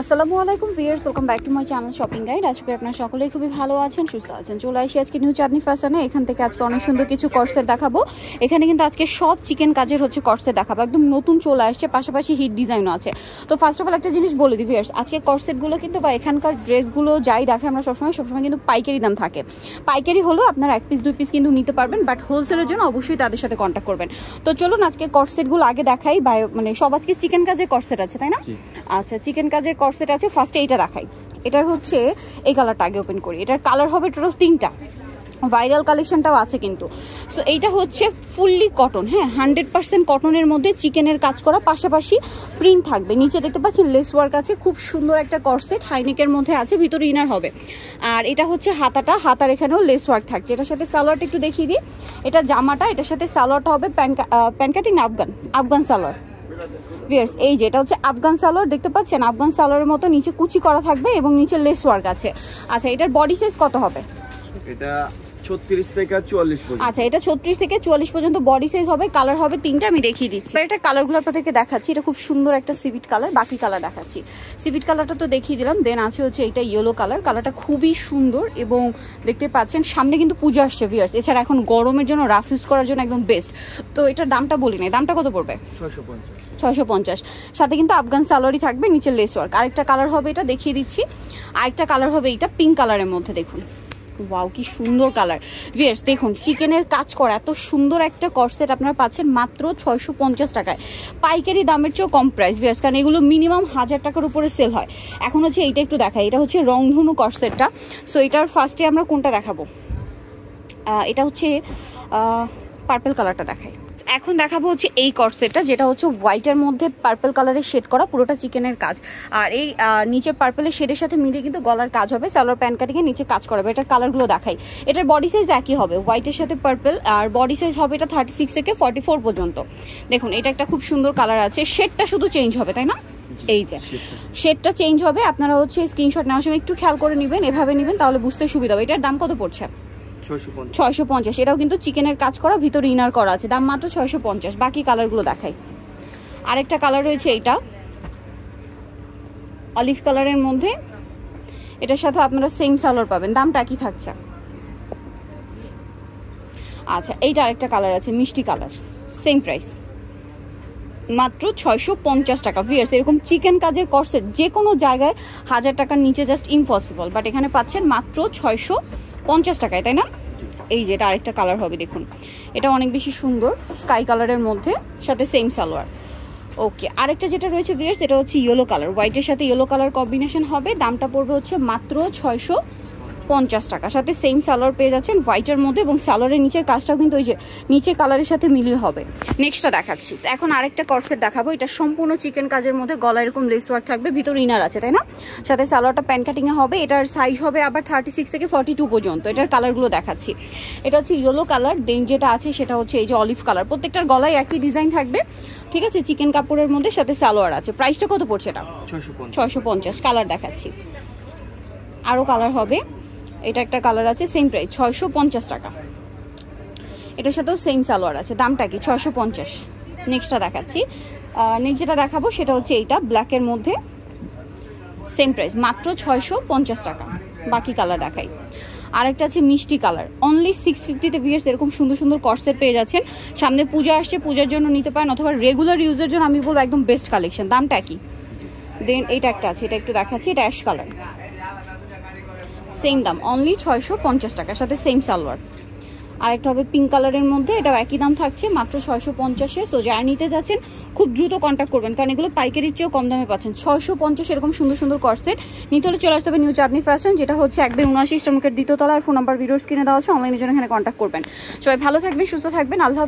আসসালামু আলাইকুম viewers, welcome back to my channel shopping guide. আজকে আপনারা সকলেই খুবই ভালো আছেন, সুস্থ আছেন। চলে আসি আজকে নিউ চাঁদনি ফ্যাশনে। এখান থেকে আজকে অনেক সুন্দর কিছু কর্সেট দেখাবো। এখানে কিন্তু আজকে সব চিকেন কাজের কর্সেট দেখাবো, একদম নতুন চলে আসছে, পাশাপাশি হিট ডিজাইনও আছে। তো ফার্স্ট অফ অল একটা জিনিস বলে দিই ভিউয়ার্স, আজকে কর্সেটগুলো কিন্তু বা এখানকার ড্রেসগুলো যাই দেখে আমরা সবসময় কিন্তু পাইকারি দাম থাকে। পাইকারি হলেও আপনারা 1 পিস 2 পিস কিন্তু নিতে পারবেন, বাট হোলসেলের জন্য অবশ্যই তাদের সাথে কন্ট্যাক্ট করবেন। তো চলুন আজকে কর্সেটগুলো আগে দেখাই। মানে সব আজকে চিকেন কাজের কর্সেট আছে, তাই না? আচ্ছা, চিকেন কাজের কর্সেট আছে। ফার্স্টে এইটা দেখাই। এটার এই কালারটা আগে ওপেন করি। এটার কালার হবে টোটাল 3টা, ভাইরাল কালেকশনটাও আছে কিন্তু। সো এইটা ফুললি কটন, হ্যাঁ 100% কটনের মধ্যে চিকেনের কাজ করা, পাশাপাশি প্রিন্ট থাকবে। নিচে দেখতে পাচ্ছেন লেস ওয়ার্ক আছে, খুব সুন্দর একটা কর্সেট, হাইনেকের মধ্যে আছে, ভিতরে ইনার হবে। আর এটা হাতার এখানেও লেস ওয়ার্ক থাকছে। এটার সাথে সালোয়ারটা একটু দেখিয়ে দিই। এটা জামাটা, এটার সাথে সালোয়ারটা হবে প্যানকাটিং আফগান সালোয়ার। ভিউয়ার্স, এই যে এটা আফগান সালোয়ার, দেখতে পাচ্ছেন আফগান সালোয়ারের মতো নিচে কুচি করা থাকবে এবং নিচে লেস ওয়ার্ক আছে। আচ্ছা, এটার বডি সাইজ কত হবে? এটা 36 থেকে 44 পর্যন্ত। আচ্ছা, এটা 36 থেকে 44 পর্যন্ত বডি সাইজ হবে। কালার হবে 3টা, আমি দেখিয়ে দিচ্ছি। এটা কালারগুলো আপনাদেরকে দেখাচ্ছি। এটা খুব সুন্দর একটা সিভিট কালার, বাকি কালার দেখাচ্ছি। সিভিট কালারটা তো দেখিয়ে দিলাম। দেন আছে এটা ইয়েলো কালার। কালারটা খুবই সুন্দর এবং দেখতে পাচ্ছেন সামনে কিন্তু পুজো আসছে ভিউয়ার্স। এছাড়া এখন গরমের জন্য রাফ ইউজ করার জন্য একদম বেস্ট। তো এটার দামটা বলি নাই, দামটা কত পড়বে? 650। সাথে কিন্তু আফগান সালোয়ারই থাকবে, নিচে লেস ওয়ার্ক। আরেকটা কালার হবে, এটা দেখিয়ে দিচ্ছি। আরেকটা কালার হবে এটা পিঙ্ক কালারের মধ্যে, দেখুন ওয়াও কি সুন্দর কালার। ভিউয়ার্স দেখুন, চিকেনের কাজ করা এত সুন্দর একটা কর্সেট আপনারা পাচ্ছেন মাত্র 650 টাকায়। পাইকারি দামের চেয়েও কম প্রাইস ভিউয়ার্স, কারণ এগুলো মিনিমাম 1000 টাকার উপরে সেল হয়। এখন এইটা একটু দেখাই। এটা রংধনু কর্সেটটা। সো এটার ফার্স্টে আমরা কোনটা দেখাবো? এটা পার্পল কালারটা দেখাই। এখন দেখাবো এই কর্সেটটা, যেটা হোয়াইটের মধ্যে পার্পল কালারের শেড করা, পুরোটা চিকেনের কাজ। আর এই নিচে পার্পলের শেডের সাথে মিলিয়ে কিন্তু গলার কাজ হবে, সালোয়ার প্যান্ট কাটিং এর নিচে কাজ করাবে। এটার কালারগুলো দেখাই। এটার বডি সাইজ একই হবে, হোয়াইটের সাথে পার্পল। আর বডি সাইজ হবে এটা 36 থেকে 44 পর্যন্ত। দেখুন এটা একটা খুব সুন্দর কালার আছে। শেডটা শুধু চেঞ্জ হবে, তাই না? এই যে শেডটা চেঞ্জ হবে। আপনারা স্ক্রিনশট নেওয়ার সময় একটু খেয়াল করে নেবেন, এভাবে নেবেন, তাহলে বুঝতে সুবিধা হবে। এটার দাম কত পড়ছে? 650। এটাও কিন্তু চিকেনের কাজ করা, ভিতরে ইনার করা আছে। দাম মাত্র 650। বাকি কালারগুলো দেখাই। আরেকটা কালার রয়েছে এইটা অলিভ কালারের মধ্যে। এটার সাথে আপনারা সেম সালোয়ার পাবেন, দামটা একই থাকছে। আচ্ছা, এইটা আরেকটা কালার আছে মিষ্টি কালার, সেম প্রাইস মাত্র 650 টাকা। ভিউয়ার্স, এরকম চিকেন কাজের কর্সেট যে কোনো জায়গায় 1000 টাকার নিচে জাস্ট ইম্পসিবল, বাট এখানে পাচ্ছেন মাত্র 650 টাকায়, তাই না? এই যে এটা আরেকটা কালার হবে, দেখুন এটা অনেক বেশি সুন্দর, স্কাই কালারের মধ্যে, সাথে সেম সালোয়ার। ওকে, আরেকটা যেটা রয়েছে ভিউয়ার্স, এটা ইয়েলো কালার, হোয়াইটের সাথে ইয়েলো কালার কম্বিনেশন হবে। দামটা পড়বে মাত্র 650 টাকা। সাথে সেম সালোয়ার পেয়ে যাচ্ছেন হোয়াইটের মধ্যে, এবং সালোয়ারের নিচের কাজটাও কিন্তু ওই যে নিচের কালারের সাথে মিলিয়ে হবে। নেক্সটটা দেখাচ্ছি। এখন আরেকটা কর্সেট দেখাবো। এটা সম্পূর্ণ চিকেন কাজের মধ্যে, গলা এরকম লেস ওয়ার্ক থাকবে, ভিতরে ইনার আছে, তাই না? সাথে সালোয়ারটা প্যান্ট কাটিং এ হবে। এটার সাইজ হবে আবার 36 থেকে 42 পর্যন্ত। এটার কালারগুলো দেখাচ্ছি। এটা ইয়েলো কালার, দেন যেটা আছে সেটা এই যে অলিভ কালার। প্রত্যেকটার গলায় একই ডিজাইন থাকবে, ঠিক আছে, চিকেন কাপড়ের মধ্যে, সাথে সালোয়ার আছে। প্রাইসটা কত পড়ছে? এটা 650। কালার দেখাচ্ছি, আরও কালার হবে। এটা একটা কালার আছে, সেম প্রাইস 650 টাকা। এটার সাথেও সেম সালোয়ার আছে, দামটা কি? 650। নেক্সটটা দেখাচ্ছি। নেক্সট যেটা দেখাবো সেটা এইটা ব্ল্যাকের মধ্যে, সেম প্রাইস মাত্র 650 টাকা। বাকি কালার দেখাই। আরেকটা আছে মিষ্টি কালার, অনলি 650-তে ভিউয়ার্স এরকম সুন্দর সুন্দর কর্সেট পেয়ে যাচ্ছেন। সামনে পূজা আসছে, পূজার জন্য নিতে পারেন, অথবা রেগুলার ইউজের জন্য আমি বলবো একদম বেস্ট কালেকশন। দামটা কি? দেন এইটা একটা আছে, এটা একটু দেখাচ্ছি। এটা অ্যাশ কালার, সেম দাম অনলি 650 টাকার, সাথে সেম সালোয়ার। আরেকটা হবে পিঙ্ক কালারের মধ্যে, এটাও একই দাম থাকছে মাত্র 650-এ। সো যারা নিতে যাচ্ছেন খুব দ্রুত কন্ট্যাক্ট করবেন, কারণ এগুলো পাইকারির চেয়েও কম দামে পাচ্ছেন। 650 এরকম সুন্দর সুন্দর কর্সেট নিতে হলে চলে আসতে হবে নিউ চাঁদনি ফ্যাশন, যেটা 179 ইস্টার্ন মার্কেট 2য় তলা। আর ফোন নাম্বার ভিডিওস কিনে দেওয়া আছে, অনলাইনের জন্য এখানে কন্ট্যাক্ট করবেন। সবাই ভালো থাকবেন, সুস্থ থাকবেন, আল্লাহ।